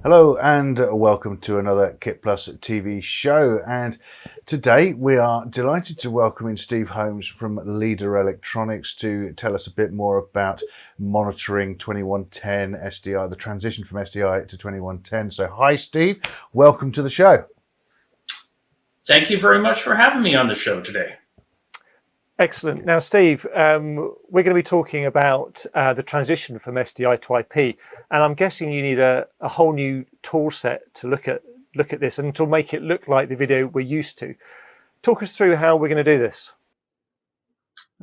Hello and welcome to another KitPlus TV show. And today we are delighted to welcome in Steve Holmes from Leader Electronics to tell us a bit more about monitoring 2110 SDI, the transition from SDI to 2110. So hi Steve, welcome to the show. Thank you very much for having me on the show today. Excellent. Now, Steve, we're going to be talking about the transition from SDI to IP, and I'm guessing you need a whole new tool set to look at this and to make it look like the video we're used to. Talk us through how we're going to do this.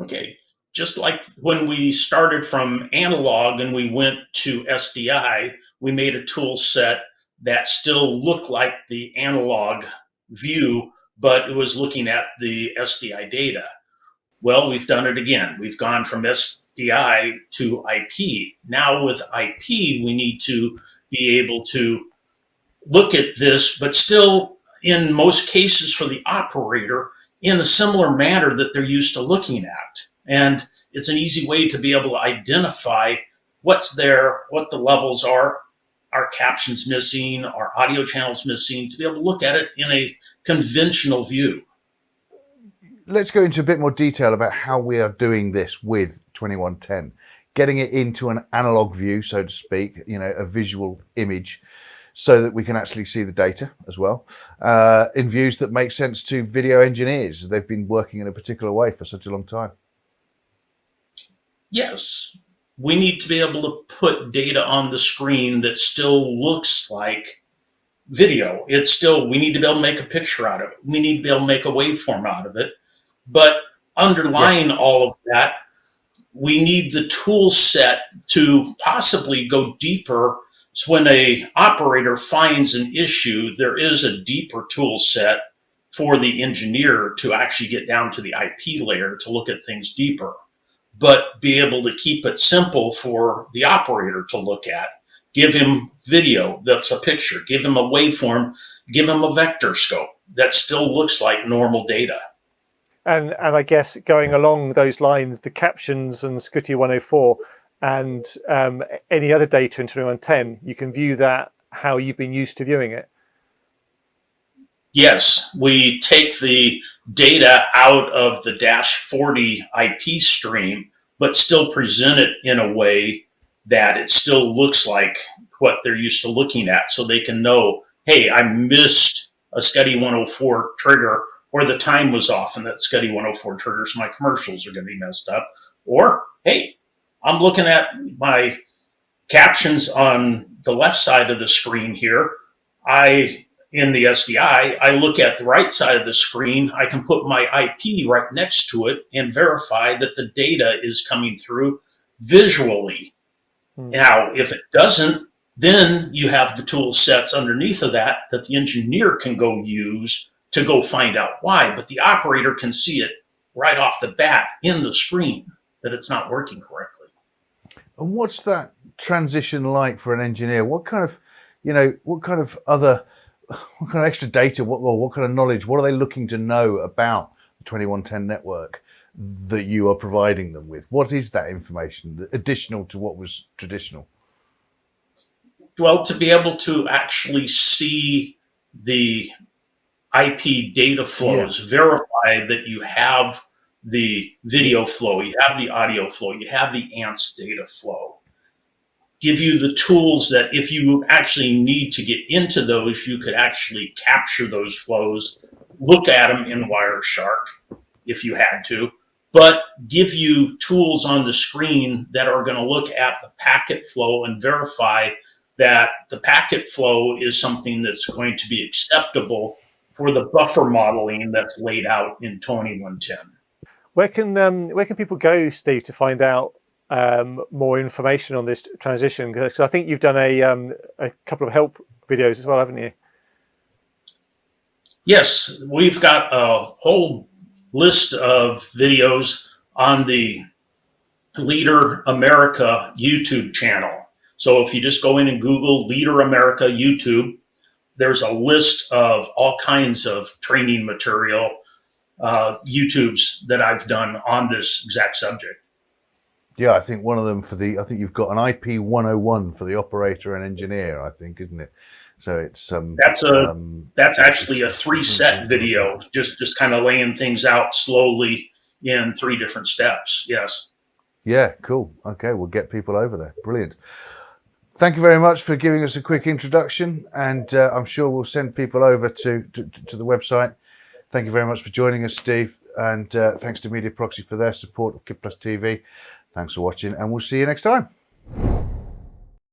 Okay, just like when we started from analog and we went to SDI, we made a tool set that still looked like the analog view, but it was looking at the SDI data. Well, we've done it again. We've gone from SDI to IP. Now with IP, we need to be able to look at this, but still, in most cases for the operator, in a similar manner that they're used to looking at. And it's an easy way to be able to identify what's there, what the levels are captions missing, are audio channels missing, to be able to look at it in a conventional view. Let's go into a bit more detail about how we are doing this with 2110, getting it into an analog view, so to speak, a visual image, so that we can actually see the data as well, in views that make sense to video engineers. They've been working in a particular way for such a long time. Yes, we need to be able to put data on the screen that still looks like video. We need to be able to make a picture out of it. We need to be able to make a waveform out of it. But underlying all of that, we need the tool set to possibly go deeper. So when an operator finds an issue, there is a deeper tool set for the engineer to actually get down to the IP layer to look at things deeper, but be able to keep it simple for the operator to look at. Give him video that's a picture, give him a waveform, give him a vector scope that still looks like normal data. And I guess going along those lines, the captions and ST2110 and any other data in 2110, you can view that how you've been used to viewing it. Yes, we take the data out of the -40 IP stream, but still present it in a way that it still looks like what they're used to looking at, so they can know, hey, I missed a ST2104 trigger, or the time was off in that ST2104 trigger, so my commercials are going to be messed up. Or, hey, I'm looking at my captions on the left side of the screen here. In the SDI, I look at the right side of the screen. I can put my IP right next to it and verify that the data is coming through visually. Now, if it doesn't, then you have the tool sets underneath of that the engineer can go use to go find out why, but the operator can see it right off the bat in the screen that it's not working correctly. And what's that transition like for an engineer? What kind of extra data, what kind of knowledge, what are they looking to know about the 2110 network that you are providing them with? What is that information additional to what was traditional? Well, to be able to actually see the IP data flows, verify that you have the video flow, you have the audio flow, you have the ANTS data flow. Give you the tools that if you actually need to get into those, you could actually capture those flows, look at them in Wireshark if you had to, but give you tools on the screen that are going to look at the packet flow and verify that the packet flow is something that's going to be acceptable for the buffer modeling that's laid out in 2110. Where can people go, Steve, to find out more information on this transition? Because I think you've done a couple of help videos as well, haven't you? Yes, we've got a whole list of videos on the Leader America YouTube channel. So if you just go in and Google Leader America YouTube, there's a list of all kinds of training material, YouTubes that I've done on this exact subject. Yeah, I think one of them I think you've got an IP 101 for the operator and engineer, I think, isn't it? So it's that's actually a 3-set video, just kind of laying things out slowly in 3 different steps. Yes. Yeah, cool. Okay, we'll get people over there. Brilliant. Thank you very much for giving us a quick introduction, and I'm sure we'll send people over to the website. Thank you very much for joining us, Steve, and thanks to Mediaproxy for their support of KitPlus TV. Thanks for watching, and we'll see you next time.